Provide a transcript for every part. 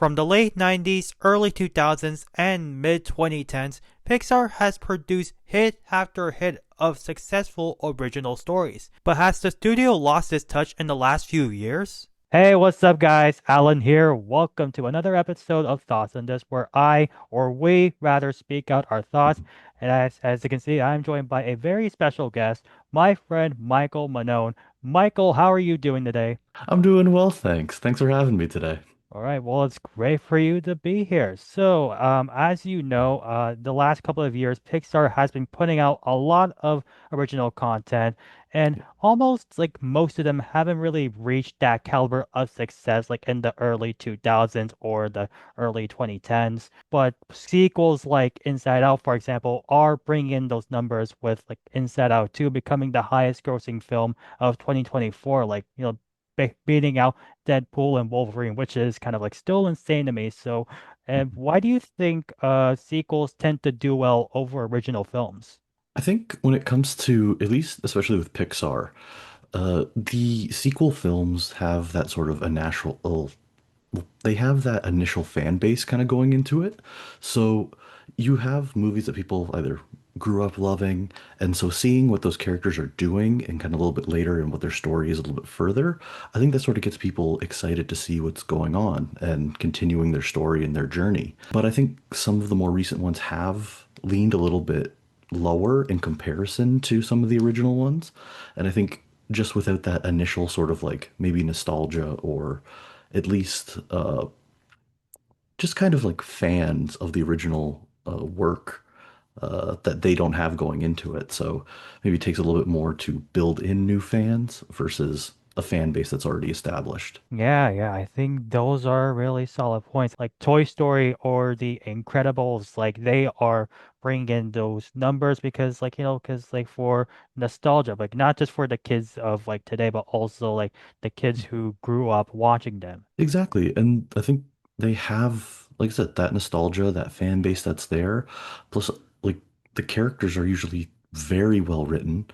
From the late 90s, early 2000s, and mid 2010s, Pixar has produced hit after hit of successful original stories. But has the studio lost its touch in the last few years? Hey, what's up, guys? Alan here. Welcome to another episode of Thoughts on This, where I, or we, rather speak out our thoughts. And as you can see, I'm joined by a very special guest, my friend Michael Manone. Michael, how are you doing today? I'm doing well, thanks. Thanks for having me today. All right, well, it's great for you to be here. So, as you know, the last couple of years, Pixar has been putting out a lot of original content, and almost like most of them haven't really reached that caliber of success like in the early 2000s or the early 2010s. But sequels like Inside Out, for example, are bringing in those numbers with like Inside Out 2 becoming the highest grossing film of 2024, like, beating out Deadpool and Wolverine, which is kind of like still insane to me. So, and why do you think sequels tend to do well over original films? I think when it comes to, at least especially with Pixar, the sequel films have that sort of a natural, they have that initial fan base kind of going into it. So you have movies that people either grew up loving, and so seeing what those characters are doing and kind of a little bit later and what their story is a little bit further, I think that sort of gets people excited to see what's going on and continuing their story and their journey. But I think some of the more recent ones have leaned a little bit lower in comparison to some of the original ones. And I think just without that initial sort of like maybe nostalgia or at least just kind of like fans of the original work that they don't have going into it. So maybe it takes a little bit more to build in new fans versus a fan base that's already established. Yeah, I think those are really solid points. Like Toy Story or The Incredibles, like they are bringing in those numbers because, like, because like for nostalgia, like not just for the kids of like today, but also like the kids who grew up watching them. Exactly. And I think they have, like I said, that nostalgia, that fan base that's there. Plus, like the characters are usually very well written,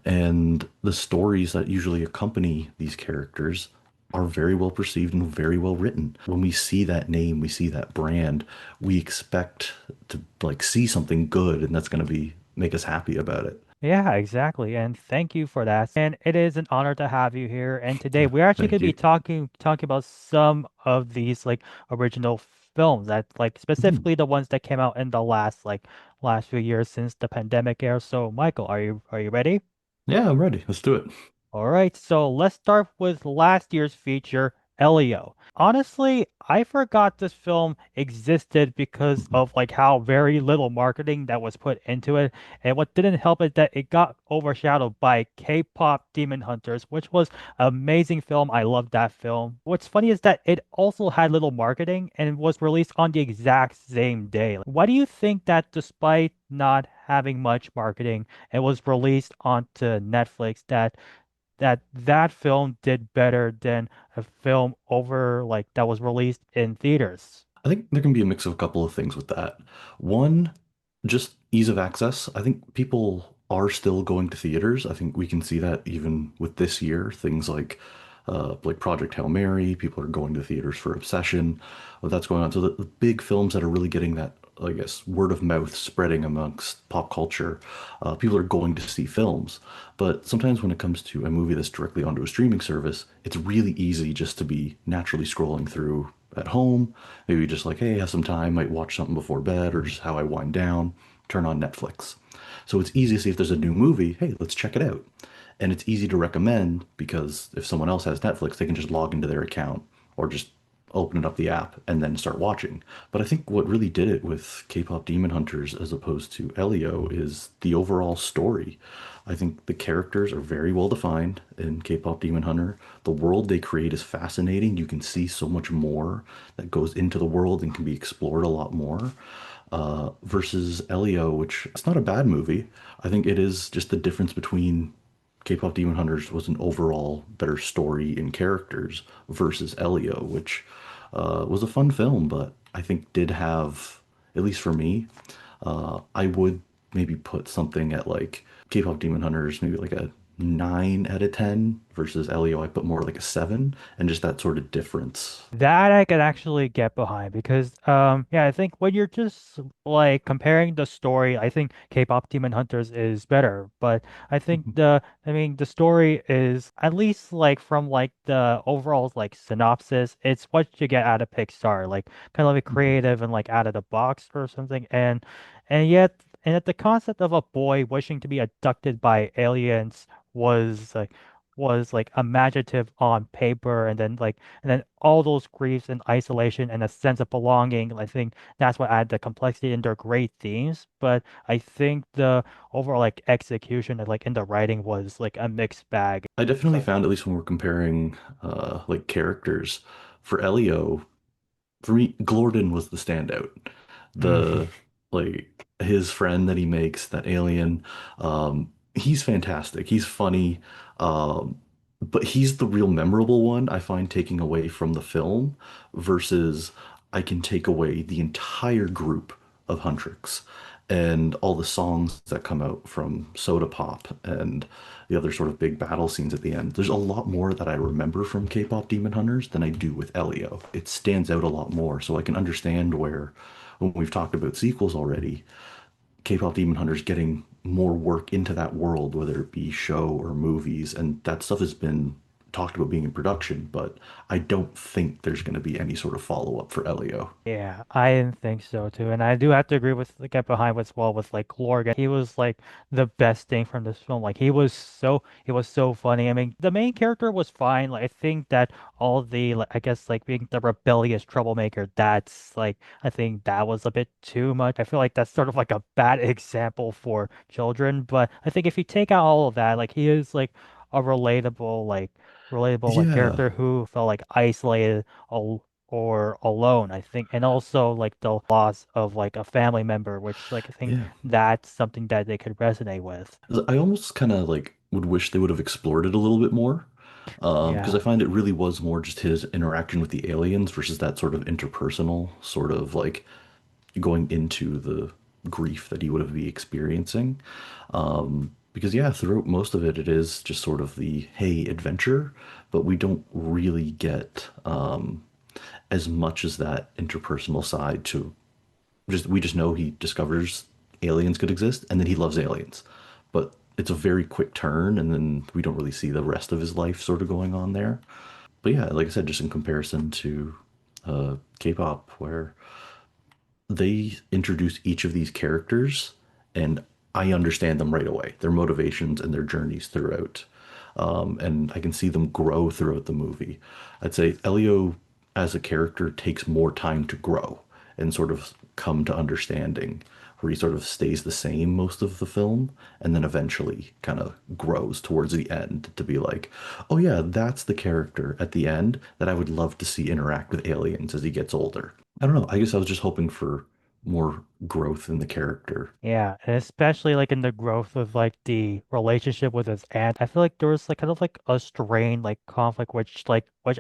and the stories that usually accompany these characters are very well perceived and very well written. When we see that name, we see that brand, we expect to like see something good, and that's going to be make us happy about it. Yeah, exactly. And thank you for that. And it is an honor to have you here. And today Yeah, we're actually going thank to be you. talking about some of these like original films that like Mhm. specifically the ones that came out in the last few years since the pandemic era. So Michael, are you ready? Yeah, I'm ready. Let's do it. All right, so let's start with last year's feature, Elio. Honestly, I forgot this film existed because Mhm. of like how very little marketing that was put into it. And what didn't help is that it got overshadowed by K-pop Demon Hunters, which was an amazing film. I loved that film. What's funny is that it also had little marketing and was released on the exact same day. Why do you think that despite not having much marketing, it was released onto Netflix that film did better than a film over like that was released in theaters. I think there can be a mix of a couple of things with that. One, just ease of access. I think people are still going to theaters. I think we can see that even with this year. Things like Project Hail Mary, people are going to theaters for Obsession. That's going on. So the big films that are really getting that, I guess, word of mouth spreading amongst pop culture, people are going to see films. But sometimes when it comes to a movie that's directly onto a streaming service, it's really easy just to be naturally scrolling through at home. Maybe just like, hey, I have some time, might watch something before bed, or just how I wind down, turn on Netflix. So it's easy to see if there's a new movie, hey, let's check it out. And it's easy to recommend because if someone else has Netflix, they can just log into their account or just open it up the app and then start watching. But I think what really did it with K-pop Demon Hunters as opposed to Elio is the overall story. I think the characters are very well defined in K-pop Demon Hunter. The world they create is fascinating. You can see so much more that goes into the world and can be explored a lot more. Versus Elio, which it's not a bad movie. I think it is just the difference between K-pop Demon Hunters was an overall better story in characters versus Elio, which was a fun film, but I think did have, at least for me, I would maybe put something at like K-pop Demon Hunters, maybe like a 9 out of 10 versus Elio, I put more like a 7, and just that sort of difference. That I could actually get behind because yeah, I think when you're just like comparing the story, I think K-pop Demon Hunters is better. But I mean the story is at least like from like the overall like synopsis, it's what you get out of Pixar, like kind of like creative and like out of the box or something. And yet the concept of a boy wishing to be abducted by aliens was like was like imaginative on paper and then all those griefs and isolation and a sense of belonging, I think that's what added the complexity and they're great themes. But I think the overall like execution and like in the writing was like a mixed bag. I definitely So found, at least when we're comparing like characters, for Elio, for me, Glorden was the standout. mm, The like his friend that he makes, that alien, he's fantastic. He's funny, but he's the real memorable one I find, taking away from the film versus I can take away the entire group of Huntrix and all the songs that come out from Soda Pop and the other sort of big battle scenes at the end. There's a lot more that I remember from K-pop Demon Hunters than I do with Elio. It stands out a lot more, so I can understand where, when we've talked about sequels already, K-pop Demon Hunters getting more work into that world, whether it be show or movies, and that stuff has been talked about being in production, but I don't think there's going to be any sort of follow-up for Elio. yeah, I didn't think so too. And I do have to agree with the get behind what's well with like Lorgan. He was like the best thing from this film. Like he was so funny. I mean, the main character was fine. Like I think that all the like I guess like being the rebellious troublemaker, that's like I think that was a bit too much. I feel like that's sort of like a bad example for children. But I think if you take out all of that, like he is like a relatable like Yeah, character who felt like isolated or alone, I think, and also like the loss of like a family member, which like I think yeah. that's something that they could resonate with. I almost kind of like would wish they would have explored it a little bit more. Because Yeah. I find it really was more just his interaction with the aliens versus that sort of interpersonal sort of like going into the grief that he would have be experiencing. Because yeah, throughout most of it, it is just sort of the hey adventure, but we don't really get as much as that interpersonal side to just we just know he discovers aliens could exist and then he loves aliens. But it's a very quick turn, and then we don't really see the rest of his life sort of going on there. But yeah, like I said, just in comparison to K-pop, where they introduce each of these characters and I understand them right away, their motivations and their journeys throughout. And I can see them grow throughout the movie. I'd say Elio as a character takes more time to grow and sort of come to understanding, where he sort of stays the same most of the film and then eventually kind of grows towards the end to be like, oh yeah, that's the character at the end that I would love to see interact with aliens as he gets older. I don't know. I guess I was just hoping for more growth in the character. Yeah, and especially like in the growth of like the relationship with his aunt. I feel like there was like kind of like a strained like conflict which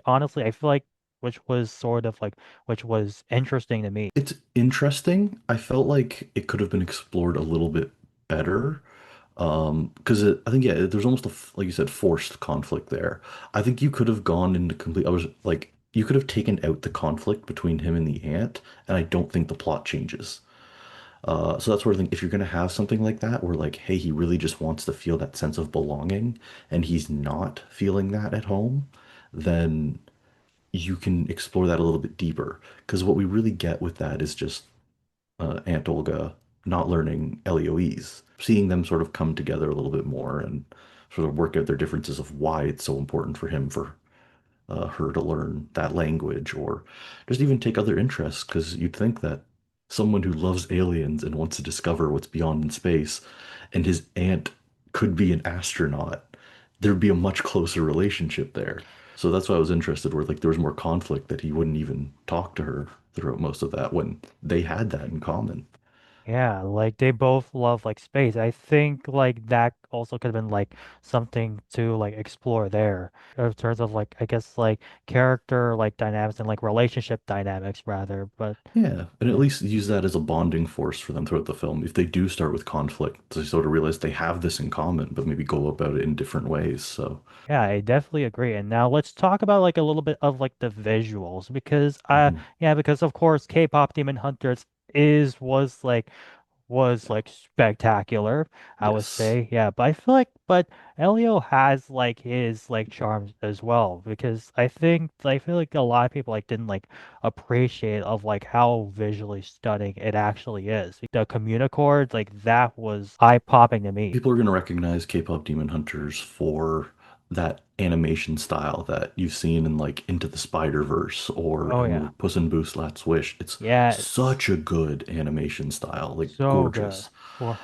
honestly I feel like which was sort of like which was interesting to me. It's interesting. I felt like it could have been explored a little bit better. Because I think, yeah, there's almost like you said, forced conflict there. I think you could have gone into complete, I was like, you could have taken out the conflict between him and the aunt, and I don't think the plot changes. So that's where I think if you're going to have something like that, where like, hey, he really just wants to feel that sense of belonging, and he's not feeling that at home, then you can explore that a little bit deeper. Because what we really get with that is just Aunt Olga not learning LEOEs, seeing them sort of come together a little bit more and sort of work out their differences of why it's so important for him, for her to learn that language or just even take other interests. Because you'd think that someone who loves aliens and wants to discover what's beyond in space and his aunt could be an astronaut, there'd be a much closer relationship there. So that's why I was interested, where like there was more conflict that he wouldn't even talk to her throughout most of that when they had that in common. Yeah, like they both love like space. I think like that also could have been like something to like explore there in terms of like I guess like character like dynamics and like relationship dynamics rather. But Yeah, and at yeah. least use that as a bonding force for them throughout the film. If they do start with conflict, they sort of realize they have this in common, but maybe go about it in different ways. So, Yeah, I definitely agree. And now let's talk about like a little bit of like the visuals because mhm. yeah, because of course K-pop Demon Hunters is was like spectacular, I would Yes. say. Yeah, but I feel like but Elio has like his like charms as well because I feel like a lot of people like didn't like appreciate of like how visually stunning it actually is. The Communicord, like that was eye-popping to me. People are going to recognize K-pop Demon Hunters for that animation style that you've seen in like Into the Spider-Verse or Oh yeah. in Puss in Boots: Last Wish. It's Yes. such a good animation style, like So good. gorgeous. Or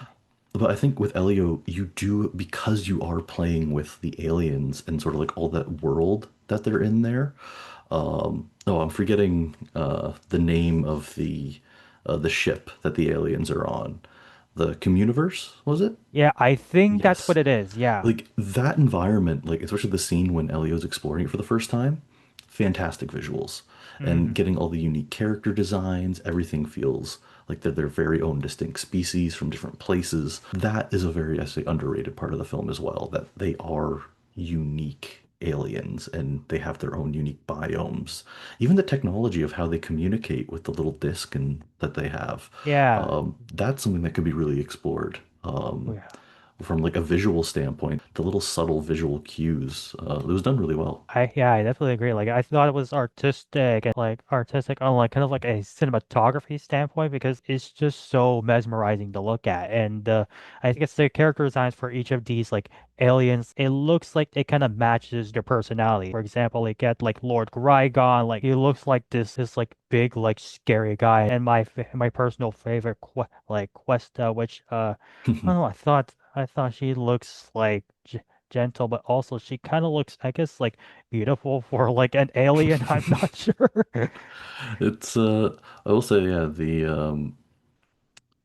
But I think with Elio, you do because you are playing with the aliens and sort of like all that world that they're in there. Oh, I'm forgetting the name of the ship that the aliens are on. The Communiverse, was it? yeah, I think that's what Yes. it is. Yeah. Like that environment, like especially the scene when Elio's exploring it for the first time, fantastic visuals. And Hmm. getting all the unique character designs, everything feels like they're their very own distinct species from different places. That is a very, I say, underrated part of the film as well, that they are unique aliens and they have their own unique biomes. Even the technology of how they communicate with the little disc and that they have, Yeah. that's something that could be really explored. Yeah. From like a visual standpoint, the little subtle visual cues, it was done really well. I definitely agree. Like I thought it was artistic and like artistic on like kind of like a cinematography standpoint because it's just so mesmerizing to look at. And I think it's the character designs for each of these like aliens. It looks like it kind of matches their personality. For example, like get like Lord Grigon, like he looks like this like big like scary guy. And my personal favorite like Questa, which I don't know, I thought she looks like gentle, but also she kind of looks, I guess, like beautiful for like an alien. I'm not sure. It's I will say, yeah, the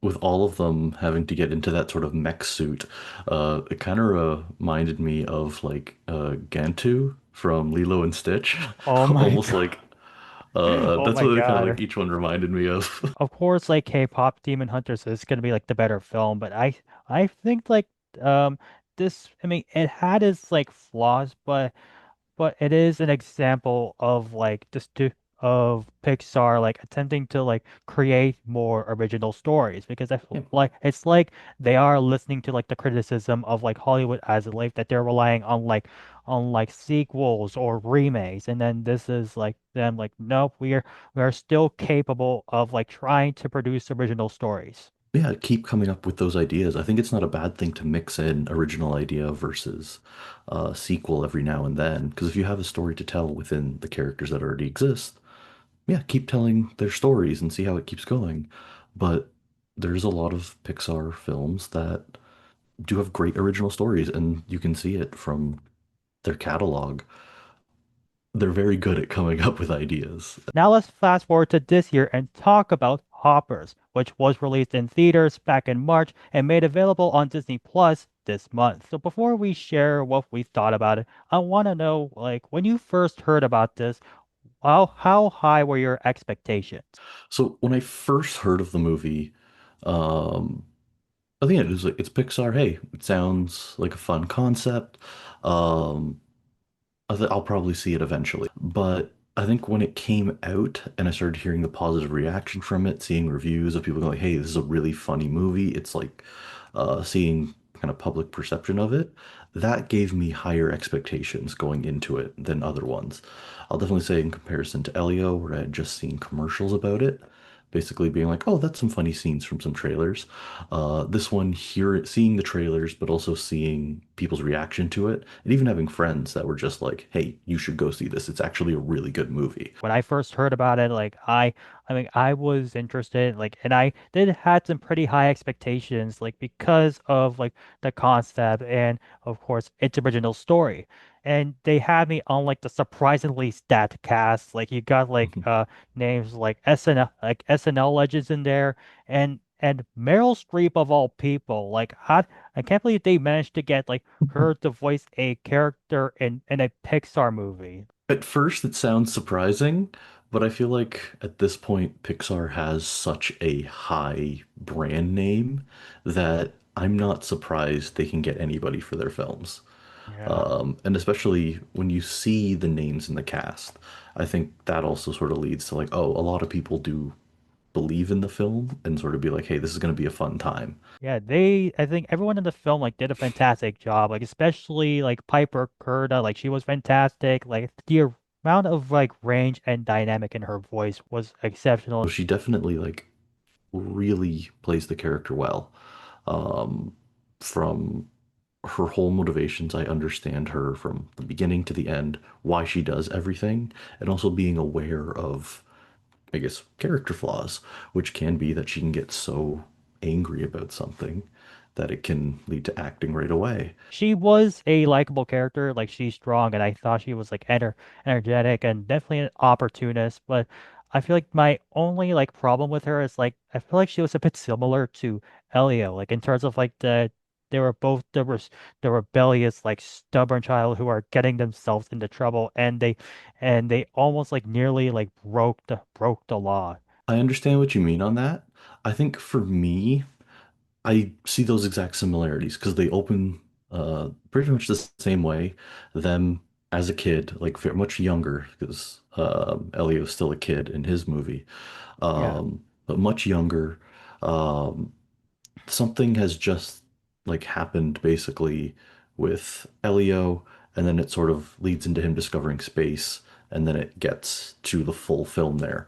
with all of them having to get into that sort of mech suit, it kind of reminded me of like Gantu from Lilo and Stitch. Oh my Almost God. like Oh that's my what they kind of God. like each one reminded me of. Of course, like K-pop Demon Hunters is gonna be like the better film, but I think like um this I mean it had its like flaws, but it is an example of like of Pixar like attempting to like create more original stories because I feel Yeah. like it's like they are listening to like the criticism of like Hollywood as of late that they're relying on like sequels or remakes and then this is like them like nope we are still capable of like trying to produce original stories. Yeah, keep coming up with those ideas. I think it's not a bad thing to mix in original idea versus sequel every now and then. Because if you have a story to tell within the characters that already exist, yeah, keep telling their stories and see how it keeps going. But there's a lot of Pixar films that do have great original stories, and you can see it from their catalog. They're very good at coming up with ideas. Now let's fast forward to this year and talk about Hoppers, which was released in theaters back in March and made available on Disney Plus this month. So before we share what we thought about it, I want to know like when you first heard about this, how high were your expectations? So when I first heard of the movie, um, I think it was like it's Pixar. Hey, it sounds like a fun concept. Um, I'll probably see it eventually. But I think when it came out and I started hearing the positive reaction from it, seeing reviews of people going like, "Hey, this is a really funny movie." It's like seeing kind of public perception of it. That gave me higher expectations going into it than other ones. I'll definitely say in comparison to Elio, where I had just seen commercials about it, basically being like, "Oh, that's some funny scenes from some trailers." This one, here, seeing the trailers, but also seeing people's reaction to it, and even having friends that were just like, "Hey, you should go see this. It's actually a really good movie." When I first heard about it, like I mean, I was interested, like, and I did had some pretty high expectations, like because of like the concept and of course its original story. And they had me on like the surprisingly stacked cast. Like you got like names like SNL legends in there, and And Meryl Streep of all people, like I can't believe they managed to get like her to voice a character in a Pixar movie. At first, it sounds surprising, but I feel like at this point, Pixar has such a high brand name that I'm not surprised they can get anybody for their films. Yeah. And especially when you see the names in the cast, I think that also sort of leads to like, oh, a lot of people do believe in the film and sort of be like, hey, this is going to be a fun time. Yeah, I think everyone in the film like did a fantastic job, like especially like Piper Curda, like she was fantastic. Like the amount of like range and dynamic in her voice was exceptional. So she definitely like really plays the character well. From her whole motivations, I understand her from the beginning to the end, why she does everything, and also being aware of, I guess, character flaws, which can be that she can get so angry about something that it can lead to acting right away. She was a likable character, like she's strong, and I thought she was like energetic and definitely an opportunist. But I feel like my only like problem with her is like I feel like she was a bit similar to Elio, like in terms of like they were both the rebellious, like stubborn child who are getting themselves into trouble, and they almost like nearly like broke the law. I understand what you mean on that. I think for me, I see those exact similarities because they open pretty much the same way. Them as a kid, like very much younger, because Elio's still a kid in his movie, Yeah. but much younger. Um, Something has just like happened basically with Elio, and then it sort of leads into him discovering space, and then it gets to the full film there.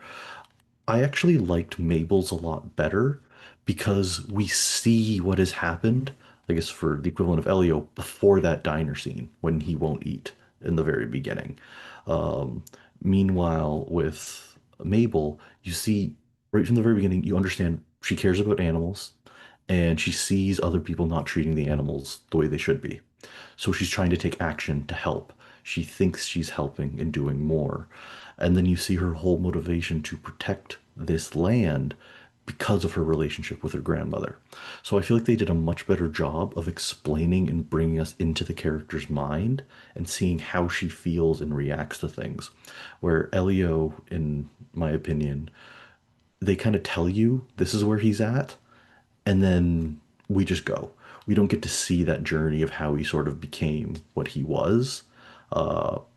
I actually liked Mabel's a lot better because we see what has happened, I guess for the equivalent of Elio, before that diner scene when he won't eat in the very beginning. Um, Meanwhile, with Mabel, you see right from the very beginning, you understand she cares about animals and she sees other people not treating the animals the way they should be. So she's trying to take action to help. She thinks she's helping and doing more. And then you see her whole motivation to protect this land because of her relationship with her grandmother. So I feel like they did a much better job of explaining and bringing us into the character's mind and seeing how she feels and reacts to things. Where Elio, in my opinion, they kind of tell you this is where he's at, and then we just go. We don't get to see that journey of how he sort of became what he was.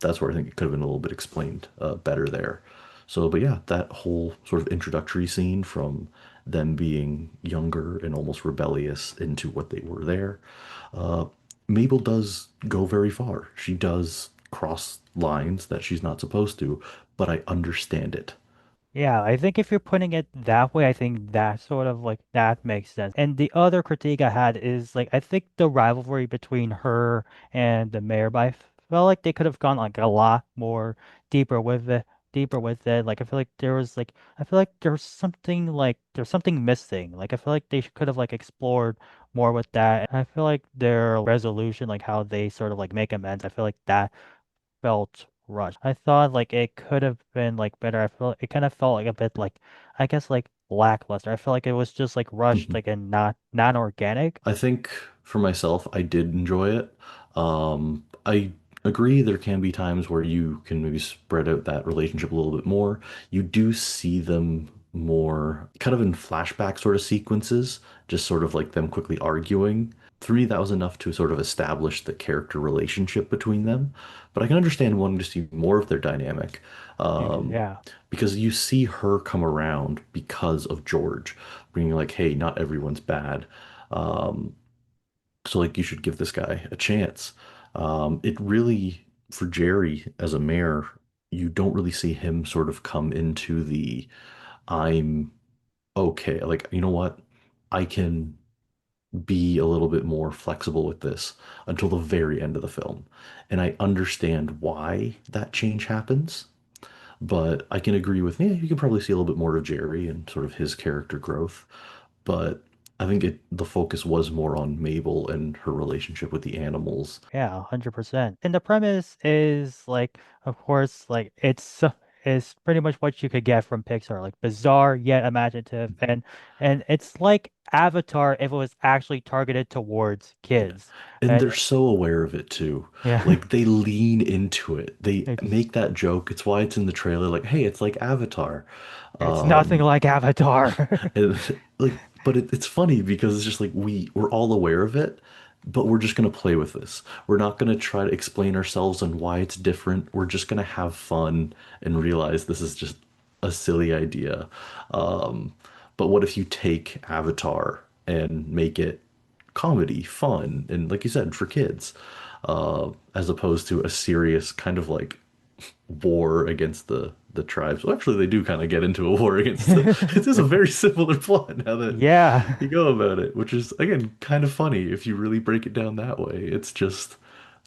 That's where I think it could have been a little bit explained better there. So, but yeah, that whole sort of introductory scene from them being younger and almost rebellious into what they were there. Uh, Mabel does go very far. She does cross lines that she's not supposed to, but I understand it. Yeah, I think if you're putting it that way, I think that sort of like that makes sense. And the other critique I had is like I think the rivalry between her and the mayor, but I felt like they could have gone like a lot more deeper with it, deeper with it. Like I feel like there was like I feel like there's something missing. Like I feel like they could have like explored more with that. And I feel like their resolution, like how they sort of like make amends, I feel like that felt rushed. I thought like it could have been like better. I feel it kind of felt like a bit like I guess like lackluster. I feel like it was just like rushed like and not organic. I think for myself, I did enjoy it. I agree there can be times where you can maybe spread out that relationship a little bit more. You do see them more kind of in flashback sort of sequences, just sort of like them quickly arguing. For me, that was enough to sort of establish the character relationship between them. But I can understand wanting to see more of their dynamic. Um, Yeah. because you see her come around because of George, being like, hey, not everyone's bad. Um, so like you should give this guy a chance. It really, for Jerry as a mayor, you don't really see him sort of come into the I'm okay. Like, you know what? I can be a little bit more flexible with this until the very end of the film. And I understand why that change happens. But I can agree with, yeah, you can probably see a little bit more of Jerry and sort of his character growth. But I think the focus was more on Mabel and her relationship with the animals. Yeah, 100%. And the premise is like, of course, like is pretty much what you could get from Pixar, like bizarre yet imaginative, and it's like Avatar if it was actually targeted towards Yeah. kids. And And they're so aware of it too. yeah, Like they lean into it. They it's make that joke. It's why it's in the trailer. Like, hey, it's like Avatar. it's nothing Um, like Avatar. and like, but it's funny because it's just like we're all aware of it, but we're just gonna play with this. We're not gonna try to explain ourselves on why it's different. We're just gonna have fun and realize this is just a silly idea. Um, but what if you take Avatar and make it comedy, fun, and like you said, for kids, as opposed to a serious kind of like war against the tribes. Well, actually, they do kind of get into a war against the. It is a very similar plot now that Yeah. you go about it, which is again kind of funny if you really break it down that way. It's just,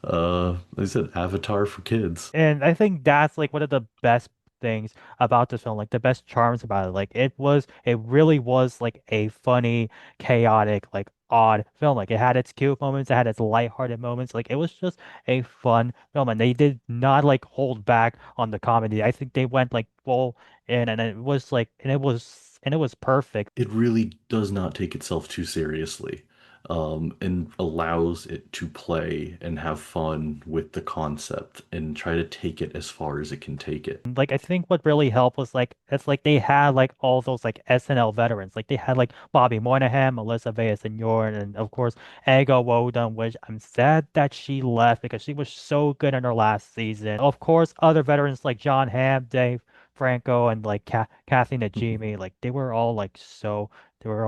like I said, Avatar for kids. And I think that's like one of the best things about this film, like the best charms about it. Like it really was like a funny, chaotic, like odd film. Like it had its cute moments, it had its lighthearted moments. Like it was just a fun film, and they did not like hold back on the comedy. I think they went like full in, and it was like, and it was perfect. It really does not take itself too seriously, and allows it to play and have fun with the concept and try to take it as far as it can take it. Like I think what really helped was like it's like they had like all those like SNL veterans. Like they had like Bobby Moynihan, Melissa Villaseñor, and of course Ego Woden, which I'm sad that she left because she was so good in her last season. Of course, other veterans like John Hamm, Dave Franco, and like Kathy Mhm. Najimy, like they were all so good. They were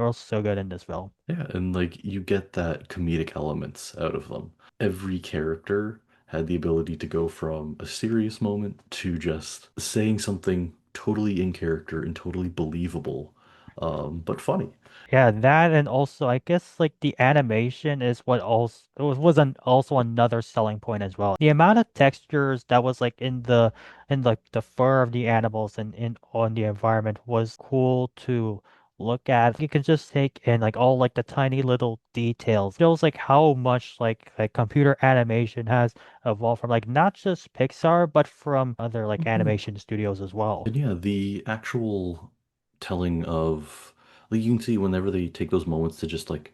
all so good in this film. Yeah, and like you get that comedic elements out of them. Every character had the ability to go from a serious moment to just saying something totally in character and totally believable, but funny. Yeah, that and also I guess like the animation is what also also another selling point as well. The amount of textures that was like in like the fur of the animals and in on the environment was cool to look at. You can just take in like all like the tiny little details. Shows like how much like computer animation has evolved from like not just Pixar but from other like Mhm. animation studios as well. And yeah, the actual telling of, like, you can see whenever they take those moments to just like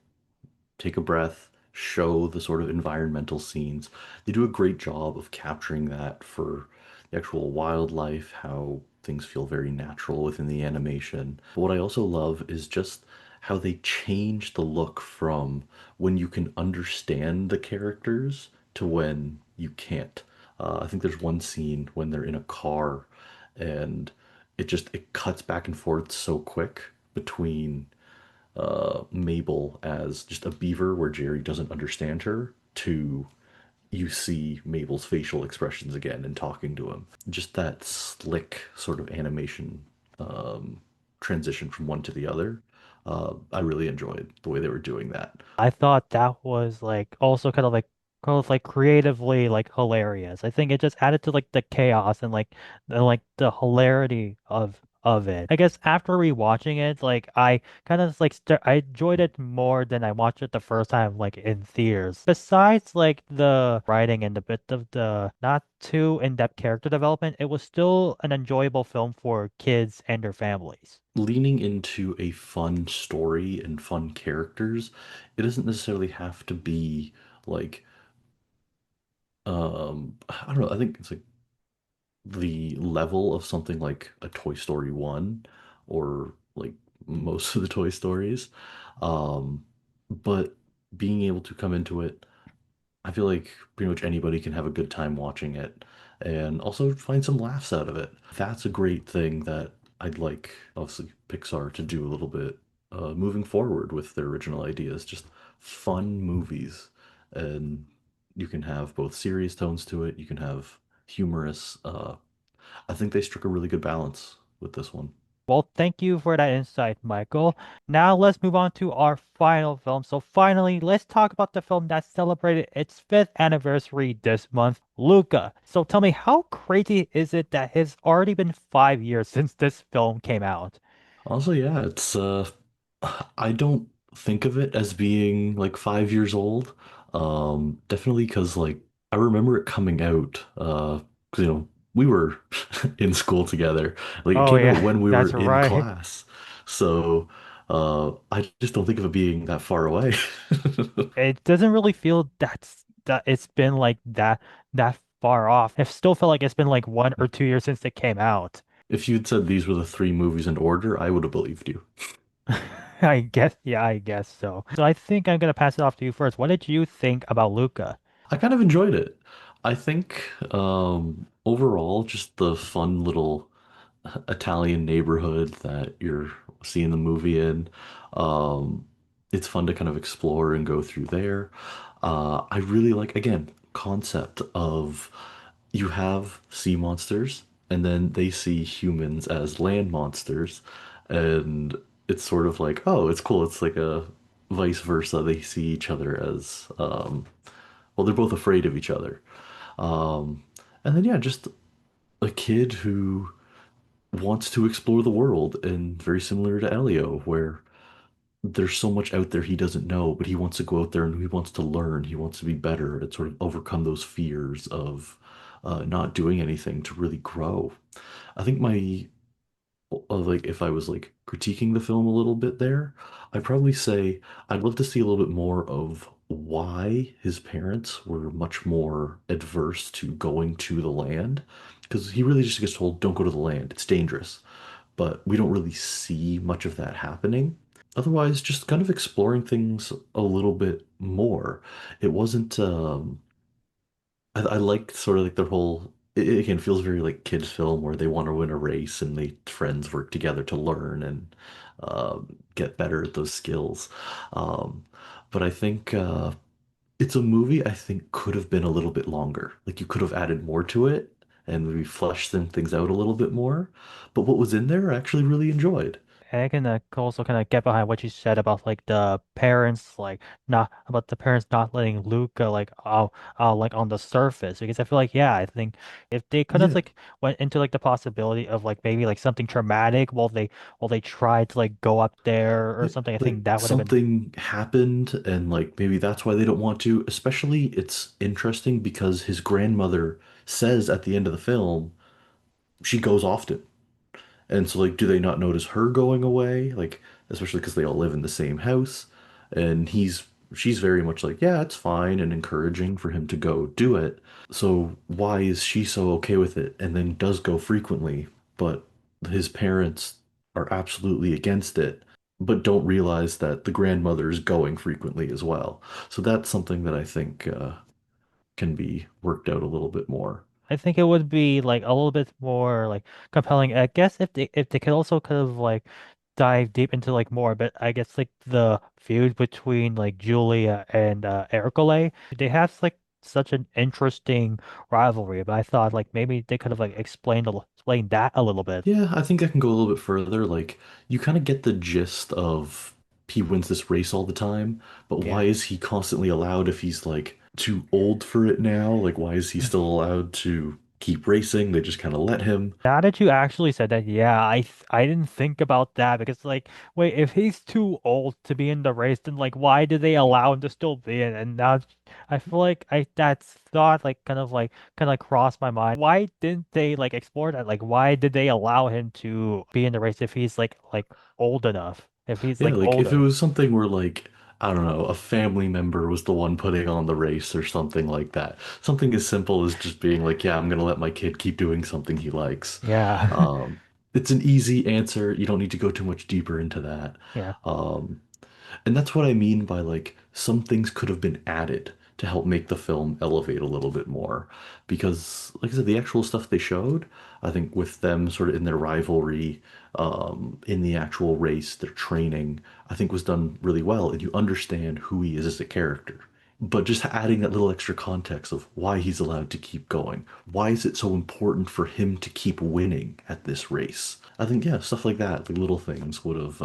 take a breath, show the sort of environmental scenes. They do a great job of capturing that for the actual wildlife, how things feel very natural within the animation. But what I also love is just how they change the look from when you can understand the characters to when you can't. I think there's one scene when they're in a car and it cuts back and forth so quick between Mabel as just a beaver where Jerry doesn't understand her to you see Mabel's facial expressions again and talking to him. Just that slick sort of animation transition from one to the other. I really enjoyed the way they were doing that. I thought that was like also kind of like creatively like hilarious. I think it just added to like the chaos and like the hilarity of it. I guess after rewatching it, like I kind of like I enjoyed it more than I watched it the first time like in theaters. Besides like the writing and the bit of the not too in-depth character development, it was still an enjoyable film for kids and their families. Leaning into a fun story and fun characters, it doesn't necessarily have to be like I don't know, I think it's like the level of something like a Toy Story 1 or like most of the Toy Stories. Um, but being able to come into it, I feel like pretty much anybody can have a good time watching it and also find some laughs out of it. That's a great thing that I'd like, obviously, Pixar to do a little bit moving forward with their original ideas. Just fun movies. And you can have both serious tones to it, you can have humorous. I think they struck a really good balance with this one. Well, thank you for that insight, Michael. Now let's move on to our final film. So finally, let's talk about the film that celebrated its fifth anniversary this month, Luca. So tell me, how crazy is it that it's already been 5 years since this film came out? Also, yeah, it's I don't think of it as being like 5 years old. Definitely because like I remember it coming out, 'cause, we were in school together. Like it Oh came out yeah, when we were that's in right. class. So I just don't think of it being that far away. It doesn't really feel that it's been like that far off. It still felt like it's been like 1 or 2 years since it came out. If you'd said these were the three movies in order, I would have believed you. I guess, yeah, I guess so. So I think I'm gonna pass it off to you first. What did you think about Luca? I kind of enjoyed it. I think overall, just the fun little Italian neighborhood that you're seeing the movie in. Um, it's fun to kind of explore and go through there. I really like, again, concept of you have sea monsters and then they see humans as land monsters. And it's sort of like, oh, it's cool. It's like a vice versa. They see each other as, well, they're both afraid of each other. Um, and then, yeah, just a kid who wants to explore the world, and very similar to Elio, where there's so much out there he doesn't know, but he wants to go out there and he wants to learn, he wants to be better and sort of overcome those fears of not doing anything to really grow. I think my like if I was like critiquing the film a little bit there, I'd probably say I'd love to see a little bit more of why his parents were much more adverse to going to the land. Because he really just gets told, don't go to the land, it's dangerous. But we don't really see much of that happening. Otherwise, just kind of exploring things a little bit more. It wasn't I liked sort of like their whole. It again feels very like kids film where they want to win a race and they friends work together to learn and get better at those skills. Um, but I think it's a movie I think could have been a little bit longer. Like you could have added more to it and maybe fleshed some things out a little bit more. But what was in there I actually really enjoyed. And I can also kind of get behind what you said about like the parents, like not about the parents not letting Luca like on the surface because I feel like yeah, I think if they could have Yeah, like went into like the possibility of like maybe like something traumatic while they tried to like go up there or yeah, something, I like think that would have been something happened and like maybe that's why they don't want to. Especially it's interesting because his grandmother says at the end of the film she goes often. And so like do they not notice her going away? Like especially because they all live in the same house and she's very much like, yeah, it's fine and encouraging for him to go do it. So why is she so okay with it and then does go frequently, but his parents are absolutely against it, but don't realize that the grandmother is going frequently as well. So that's something that I think can be worked out a little bit more. I think it would be like a little bit more like compelling. I guess if they could also kind of like dive deep into like more, but I guess like the feud between like Julia and Ercole, they have like such an interesting rivalry. But I thought like maybe they could have like explained that a little bit. Yeah, I think I can go a little bit further. Like, you kind of get the gist of he wins this race all the time, but why Yeah. is he constantly allowed if he's like too old for it now? Like, why is he still allowed to keep racing? They just kind of let him. Now that you actually said that, yeah, I didn't think about that because like, wait, if he's too old to be in the race, then like, why do they allow him to still be in? And now I feel like I that thought like kind of like crossed my mind. Why didn't they like explore that? Like, why did they allow him to be in the race if he's like old enough? If he's Yeah, like like if it older. was something where like, I don't know, a family member was the one putting on the race or something like that. Something as simple as just being like, yeah, I'm gonna let my kid keep doing something he likes. Yeah. Um, it's an easy answer. You don't need to go too much deeper into that. Yeah. Um, And that's what I mean by like some things could have been added to help make the film elevate a little bit more. Because, like I said, the actual stuff they showed, I think with them sort of in their rivalry, in the actual race, their training, I think was done really well. And you understand who he is as a character. But just adding that little extra context of why he's allowed to keep going. Why is it so important for him to keep winning at this race? I think, yeah, stuff like that, the little things would have,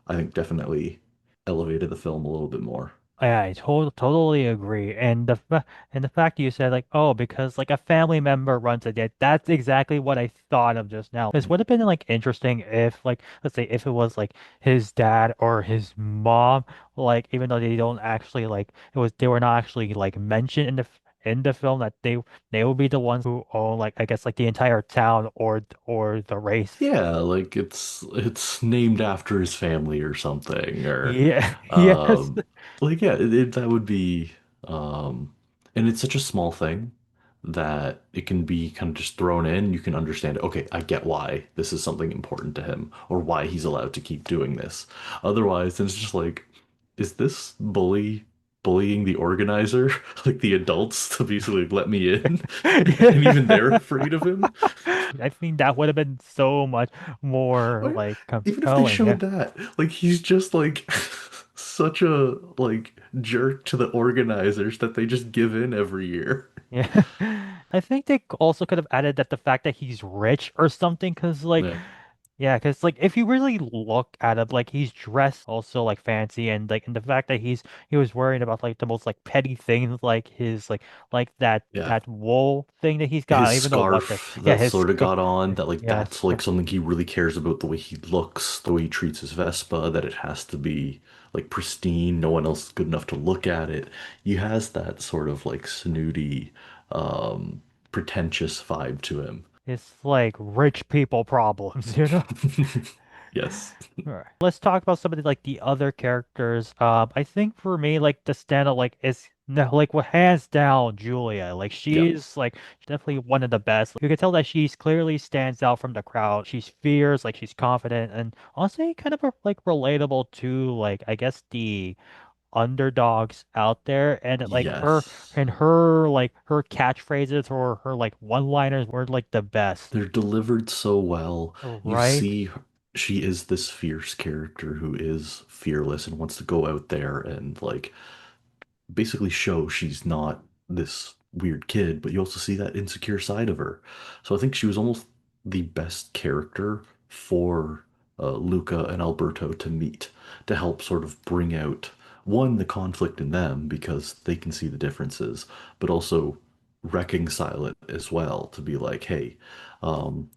I think, definitely elevated the film a little bit more. I totally agree. And the fact you said like, oh, because like a family member runs it, yeah, that's exactly what I thought of just now. This would have been like interesting if like let's say if it was like his dad or his mom, like even though they don't actually like it was they were not actually like mentioned in in the film that they will be the ones who own like I guess like the entire town or the race. Yeah, like it's named after his family or something, or Yeah, yes. um, like yeah, that would be, and it's such a small thing that it can be kind of just thrown in. You can understand, okay, I get why this is something important to him, or why he's allowed to keep doing this. Otherwise, then it's just like, is this bullying the organizer, like the adults, to basically let me in, and even they're afraid of him? I think that would have been so much more Like, like even if they compelling. Yeah. showed that, like he's just like such a like jerk to the organizers that they just give in every year. Yeah. I think they also could have added that the fact that he's rich or something, because like Yeah. yeah, because like if you really look at him, like he's dressed also like fancy and the fact that he was worrying about like the most like petty things like his like Yeah. that wool thing that he's His got, even though what the scarf yeah that his sort of got on, that like yes that's like something he really cares about, the way he looks, the way he treats his Vespa, that it has to be like pristine, no one else is good enough to look at it. He has that sort of like snooty, pretentious vibe to him. it's like rich people problems, you know. Yes. All right. Let's talk about some of the like the other characters. I think for me, like the standout, like is no, like what hands down Julia. Like Yeah. she's like definitely one of the best. You can tell that she's clearly stands out from the crowd. She's fierce, like she's confident, and honestly, kind of like relatable to like I guess the underdogs out there. And like Yes. her like her catchphrases or her like one-liners were like the best, They're delivered so well. You right? see, she is this fierce character who is fearless and wants to go out there and like basically show she's not this weird kid, but you also see that insecure side of her. So I think she was almost the best character for Luca and Alberto to meet, to help sort of bring out one, the conflict in them because they can see the differences, but also reconcile it as well to be like, hey,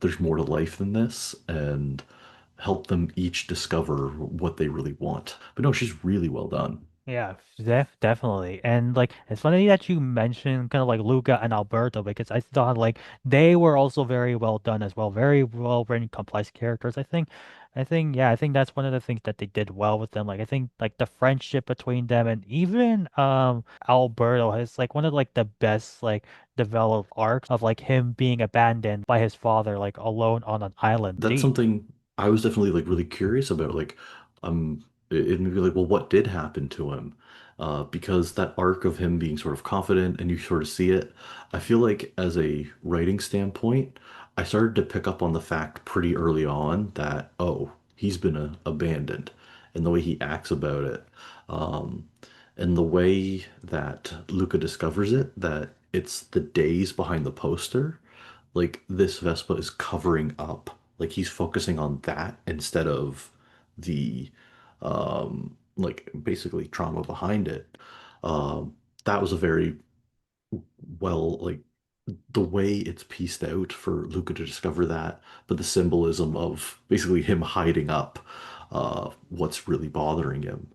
there's more to life than this, and help them each discover what they really want. But no, she's really well done. Yeah, definitely. And like it's funny that you mentioned kind of like Luca and Alberto because I thought like they were also very well done as well. Very well written, complex characters. I think that's one of the things that they did well with them. Like I think like the friendship between them and even Alberto has like one of like the best like developed arcs of like him being abandoned by his father like alone on an island That's sea. something I was definitely like really curious about. Like, it made me like, well, what did happen to him? Because that arc of him being sort of confident and you sort of see it, I feel like as a writing standpoint, I started to pick up on the fact pretty early on that, oh, he's been abandoned, and the way he acts about it, um, and the way that Luca discovers it, that it's the days behind the poster, like this Vespa is covering up. Like he's focusing on that instead of the like basically trauma behind it. That was a very well, like the way it's pieced out for Luca to discover that, but the symbolism of basically him hiding up what's really bothering him,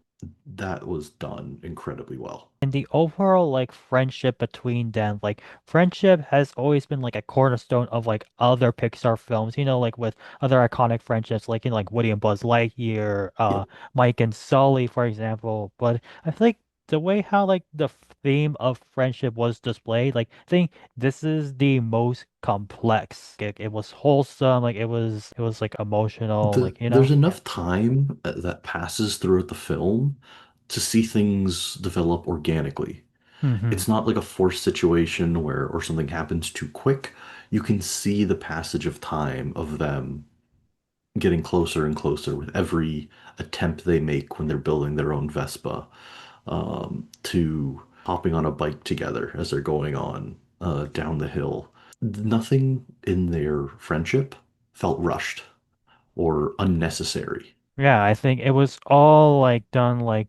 that was done incredibly well. And the overall like friendship between them, like friendship has always been like a cornerstone of like other Pixar films, you know, like with other iconic friendships, like in like Woody and Buzz Lightyear, Yeah. Mike and Sully, for example. But I feel like the way how like the theme of friendship was displayed, like I think this is the most complex. It was wholesome, like it was like emotional, like you There's know? Yeah. enough time that passes throughout the film to see things develop organically. Hmm. It's not like a forced situation where or something happens too quick. You can see the passage of time of them getting closer and closer with every attempt they make when they're building their own Vespa, to hopping on a bike together as they're going on down the hill. Nothing in their friendship felt rushed or unnecessary. Yeah, I think it was all like done like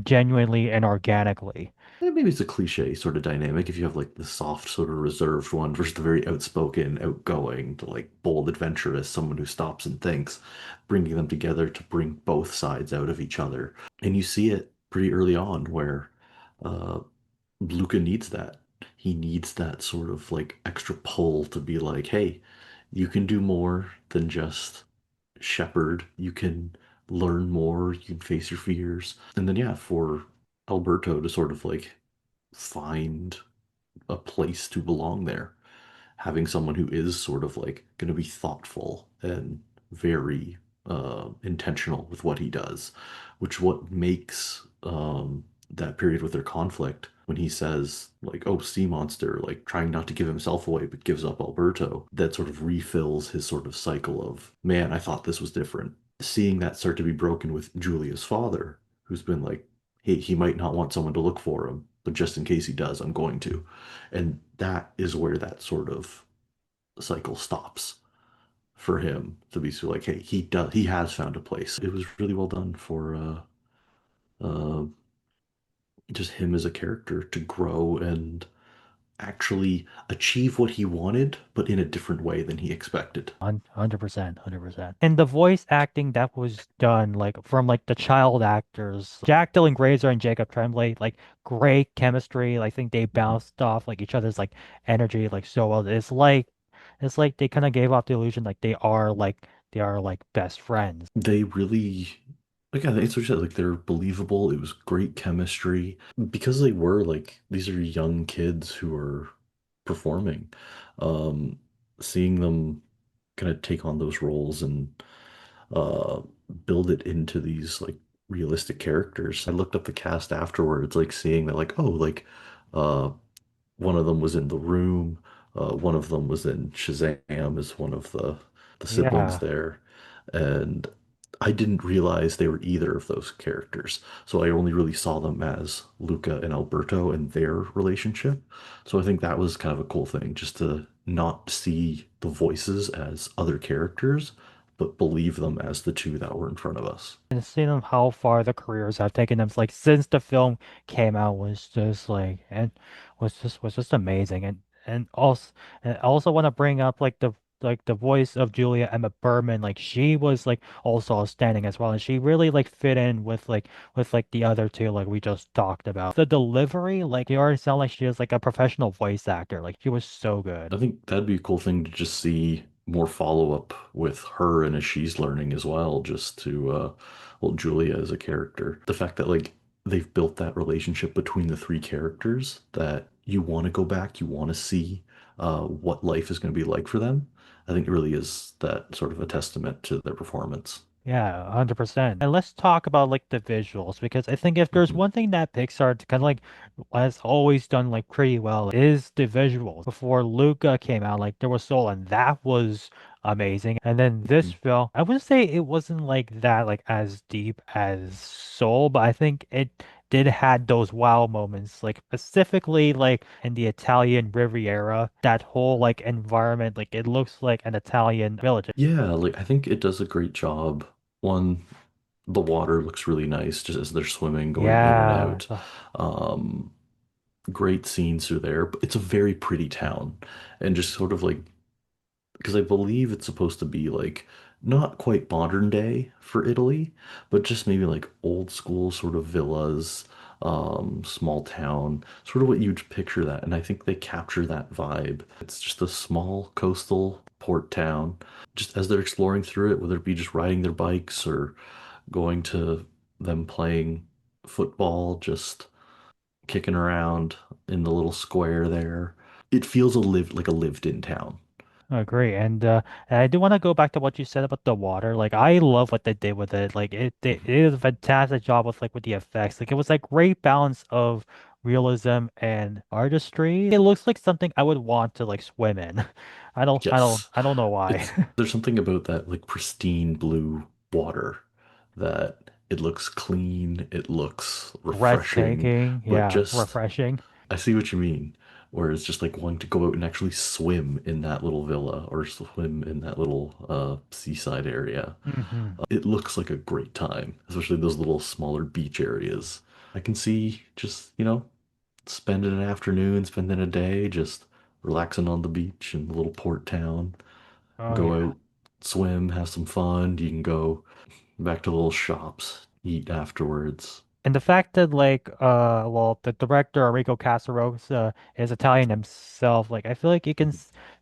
genuinely and organically. Maybe it's a cliche sort of dynamic if you have like the soft, sort of reserved one versus the very outspoken, outgoing, to like bold, adventurous, someone who stops and thinks, bringing them together to bring both sides out of each other. And you see it pretty early on where uh, Luca needs that. he needs that sort of like extra pull to be like, hey, you can do more than just shepherd. You can learn more. You can face your fears. And then, yeah, for Alberto to sort of like find a place to belong there, having someone who is sort of like going to be thoughtful and very intentional with what he does, which what makes that period with their conflict when he says like, "Oh, sea monster," like trying not to give himself away but gives up Alberto. That sort of refills his sort of cycle of, "Man, I thought this was different." Seeing that start to be broken with Julia's father, who's been like, "Hey, he might not want someone to look for him, but just in case he does, I'm going to." And that is where that sort of cycle stops for him to be so like, hey, he has found a place. It was really well done for uh just him as a character to grow and actually achieve what he wanted, but in a different way than he expected. 100%, 100%. And the voice acting that was done, like from like the child actors, Jack Dylan Grazer and Jacob Tremblay, like great chemistry. I think they bounced off like each other's like energy like so well. It's like they kind of gave off the illusion like they are like best friends. They really, like, yeah, it's what you said, like they're believable. It was great chemistry because they were like these are young kids who are performing. Um, Seeing them kind of take on those roles and uh build it into these like realistic characters. I looked up the cast afterwards, like seeing that like, oh, like uh one of them was in The Room. One of them was in Shazam as one of the siblings Yeah. there, and I didn't realize they were either of those characters. So I only really saw them as Luca and Alberto and their relationship. So I think that was kind of a cool thing, just to not see the voices as other characters, but believe them as the two that were in front of us. And seeing them how far the careers have taken them, like since the film came out, was just like and was just amazing. And also want to bring up like the voice of Julia Emma Berman, like she was like also outstanding as well, and she really like fit in with the other two like we just talked about. The delivery, like you already sound like she is like a professional voice actor, like she was so good. I think that'd be a cool thing to just see more follow-up with her and as she's learning as well, just to well, Julia as a character. The fact that like they've built that relationship between the three characters that you want to go back, you want to see what life is going to be like for them. I think it really is that sort of a testament to their performance. Yeah, 100%. And let's talk about like the visuals because I think if there's Mhm. one thing that Pixar kind of like has always done like pretty well is the visuals. Before Luca came out, like there was Soul and that was amazing. And then this Mhm. film, I wouldn't say it wasn't like that like as deep as Soul, but I think it did had those wow moments, like specifically like in the Italian Riviera, that whole like environment, like it looks like an Italian village. Yeah, like I think it does a great job. One, the water looks really nice just as they're swimming, going in and Yeah. out. Um, Great scenes through there, but it's a very pretty town. And just sort of like, because I believe it's supposed to be like not quite modern day for Italy, but just maybe like old school sort of villas, small town, sort of what you'd picture that. And I think they capture that vibe. It's just a small coastal port town. Just as they're exploring through it, whether it be just riding their bikes or going to them playing football, just kicking around in the little square there. It feels like a lived in town. I agree, and I do want to go back to what you said about the water. Like, I love what they did with it. Like, it Mhm. is a fantastic job with the effects. Like, it was like great balance of realism and artistry. It looks like something I would want to like swim in. I don't, I don't, Yes. I don't know why. It's there's something about that like pristine blue water that it looks clean, it looks refreshing, Breathtaking, but yeah, just refreshing. I see what you mean. Where it's just like wanting to go out and actually swim in that little villa or swim in that little seaside area. Hmm. It looks like a great time, especially those little smaller beach areas. I can see just, spending an afternoon, spending a day, just relaxing on the beach in the little port town. Oh Go yeah. out, swim, have some fun. You can go back to the little shops, eat afterwards. And the fact that well, the director Enrico Casarosa is Italian himself, like I feel like you can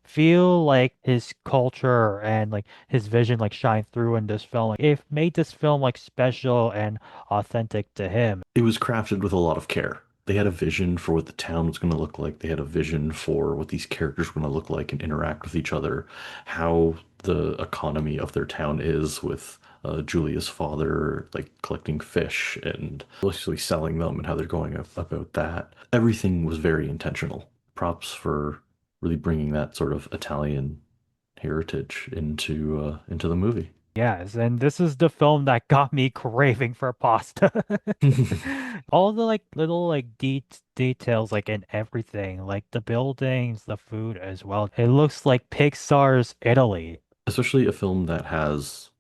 feel like his culture and like his vision like shine through in this film. Like it made this film like special and authentic to him. It was crafted with a lot of care. They had a vision for what the town was going to look like. They had a vision for what these characters were going to look like and interact with each other, how the economy of their town is with Julia's father, like collecting fish and basically selling them and how they're going about that. Everything was very intentional. Props for really bringing that sort of Italian heritage into the movie. Yes, and this is the film that got me craving for pasta. All the like little like details like in everything, like the buildings, the food as well. It looks like Pixar's Italy. Especially a film that has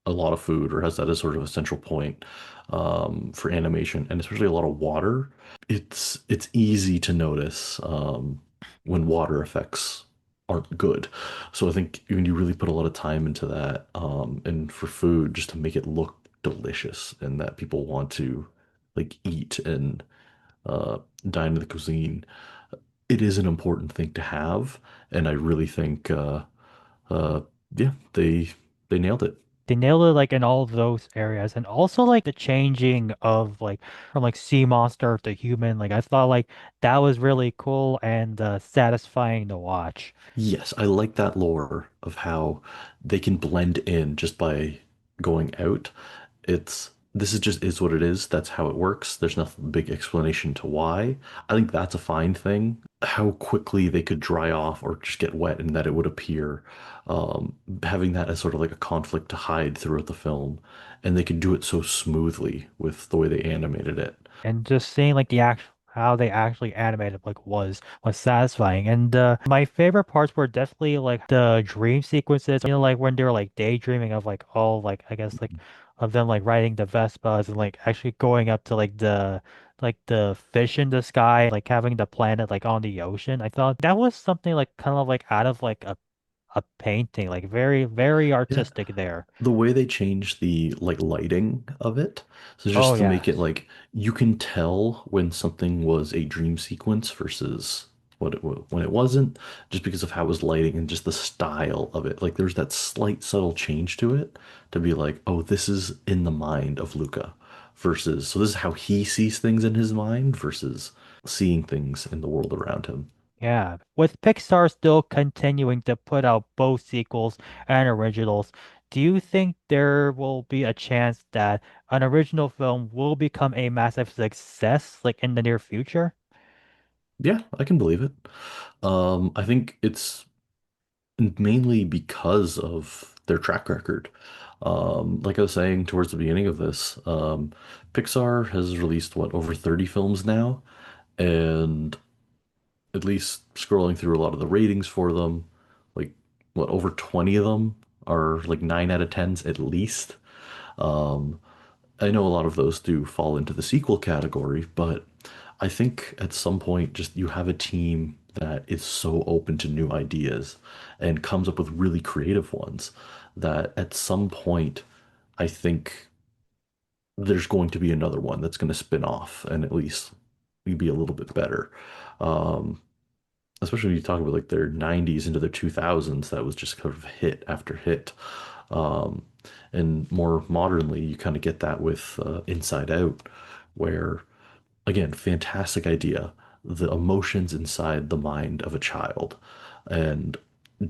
a lot of food or has that as sort of a central point for animation, and especially a lot of water. It's easy to notice when water effects aren't good. So I think when you really put a lot of time into that, and for food, just to make it look delicious and that people want to like eat and uh, dine in the cuisine, it is an important thing to have. And I really think, uh, yeah, they nailed it. They nailed it like in all of those areas, and also like the changing of like from like sea monster to human. Like I thought like that was really cool and satisfying to watch. Yes, I like that lore of how they can blend in just by going out. It's this is just is what it is. That's how it works. There's no big explanation to why. I think that's a fine thing. How quickly they could dry off or just get wet and that it would appear. Having that as sort of like a conflict to hide throughout the film, and they could do it so smoothly with the way they animated it. And just seeing like the act how they actually animated like was satisfying. And my favorite parts were definitely like the dream sequences, like when they were like daydreaming of like all like I guess like of them like riding the Vespas and like actually going up to like the fish in the sky, like having the planet like on the ocean. I thought that was something like kind of like out of like a painting, like very, very Yeah, artistic there. the way they changed the like lighting of it, so Oh just to make it yes. like you can tell when something was a dream sequence versus when it wasn't, just because of how it was lighting and just the style of it. Like there's that slight subtle change to it to be like, oh, this is in the mind of Luca versus so this is how he sees things in his mind versus seeing things in the world around him. Yeah, with Pixar still continuing to put out both sequels and originals, do you think there will be a chance that an original film will become a massive success like in the near future? Yeah, I can believe it. I think it's mainly because of their track record. Like I was saying towards the beginning of this, Pixar has released what, over 30 films now, and at least scrolling through a lot of the ratings for them, like what, over 20 of them are like 9 out of 10s at least. Um, I know a lot of those do fall into the sequel category, but I think at some point, just you have a team that is so open to new ideas and comes up with really creative ones that at some point, I think there's going to be another one that's going to spin off and at least be a little bit better. Um, Especially when you talk about like their 90s into their 2000s, that was just kind of hit after hit. Um, and more modernly, you kind of get that with Inside Out, where, again, fantastic idea. The emotions inside the mind of a child. And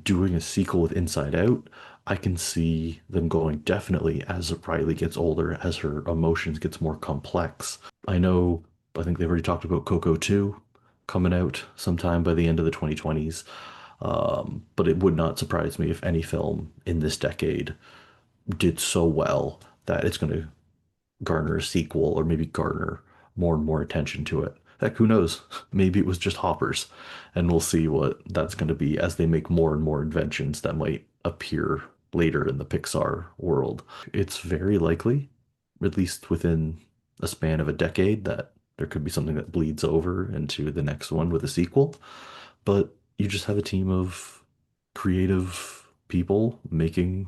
doing a sequel with Inside Out, I can see them going definitely as Riley gets older, as her emotions gets more complex. I know, I think they've already talked about Coco 2 coming out sometime by the end of the 2020s. But it would not surprise me if any film in this decade did so well that it's going to garner a sequel or maybe garner more and more attention to it. Heck, who knows? Maybe it was just hoppers, and we'll see what that's going to be as they make more and more inventions that might appear later in the Pixar world. It's very likely, at least within a span of a decade, that there could be something that bleeds over into the next one with a sequel. But you just have a team of creative people making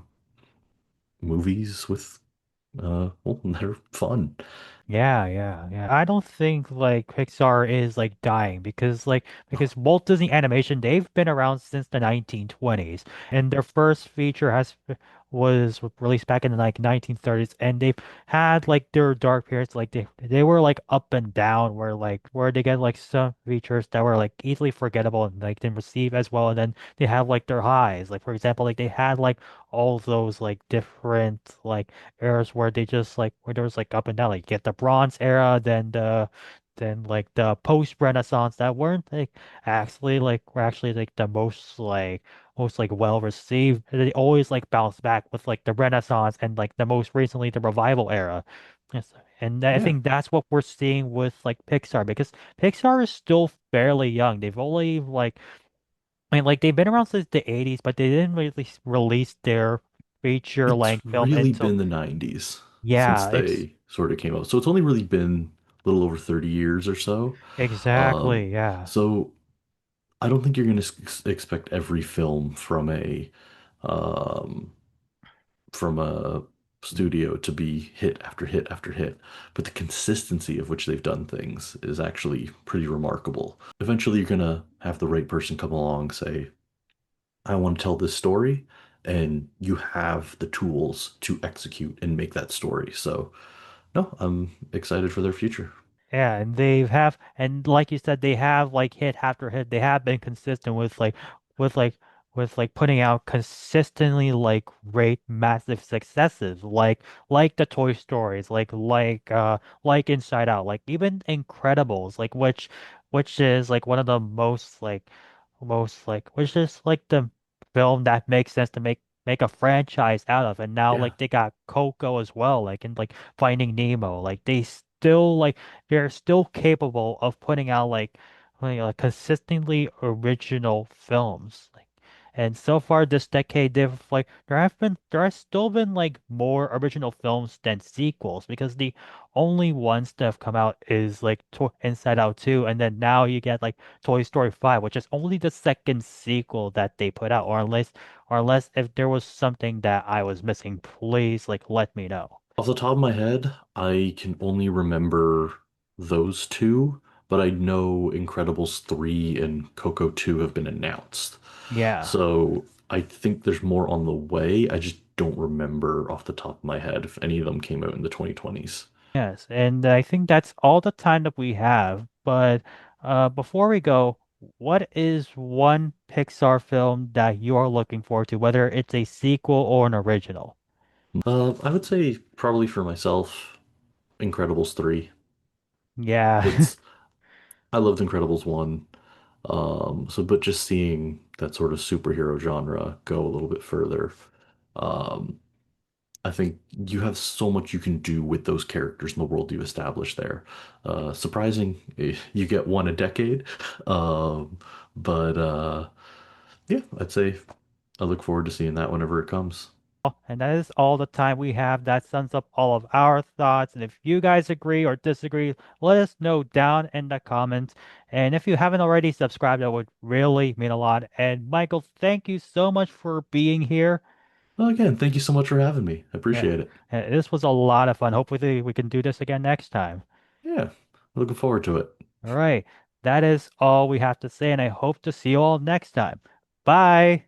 movies with well, they're fun. Yeah. I don't think like Pixar is like dying because Walt Disney Animation, they've been around since the 1920s, and their first feature has was released back in the like 1930s, and they've had like their dark periods, like they were like up and down, where they get like some features that were like easily forgettable and like didn't receive as well, and then they have like their highs, like for example, like they had like all those like different like eras where they just like where there was like up and down. Like you get the Bronze era, then like the post Renaissance that weren't like actually like were actually like the most like well received. They always like bounce back with like the Renaissance and like the most recently the Revival era. Yes. And I Yeah, think that's what we're seeing with like Pixar because Pixar is still fairly young. They've only like I mean like they've been around since the 80s, but they didn't really release their feature it's length film really until been the 90s since yeah, they sort of came out. So it's only really been a little over 30 years or so. Um, exactly. Yeah. so I don't think you're going to expect every film um, from a studio to be hit after hit after hit, but the consistency of which they've done things is actually pretty remarkable. Eventually, you're gonna have the right person come along, say, I want to tell this story, and you have the tools to execute and make that story. So, no, I'm excited for their future. Yeah, and like you said, they have like hit after hit. They have been consistent with like with like putting out consistently like great massive successes, like the Toy Stories, like Inside Out, like even Incredibles, like which is like one of the most like which is like the film that makes sense to make a franchise out of. And now Yeah. like they got Coco as well, like in like Finding Nemo, like they still like they're still capable of putting out like consistently original films. Like, and so far this decade, there have still been like more original films than sequels because the only ones that have come out is like Inside Out 2, and then now you get like Toy Story 5, which is only the second sequel that they put out, or unless if there was something that I was missing, please like let me know. Off the top of my head, I can only remember those two, but I know Incredibles 3 and Coco 2 have been announced. Yeah. So I think there's more on the way. I just don't remember off the top of my head if any of them came out in the 2020s. Yes, and I think that's all the time that we have. But before we go, what is one Pixar film that you are looking forward to, whether it's a sequel or an original? I would say probably for myself, Incredibles 3. Yeah. It's I loved Incredibles 1. But just seeing that sort of superhero genre go a little bit further, um, I think you have so much you can do with those characters in the world you establish there. Surprising, you get one a decade. Um, but yeah, I'd say I look forward to seeing that whenever it comes. And that is all the time we have. That sums up all of our thoughts. And if you guys agree or disagree, let us know down in the comments. And if you haven't already subscribed, that would really mean a lot. And Michael, thank you so much for being here. Well, again, thank you so much for having me. I Yeah, appreciate it. this was a lot of fun. Hopefully, we can do this again next time. Yeah, looking forward to it. All right, that is all we have to say, and I hope to see you all next time. Bye.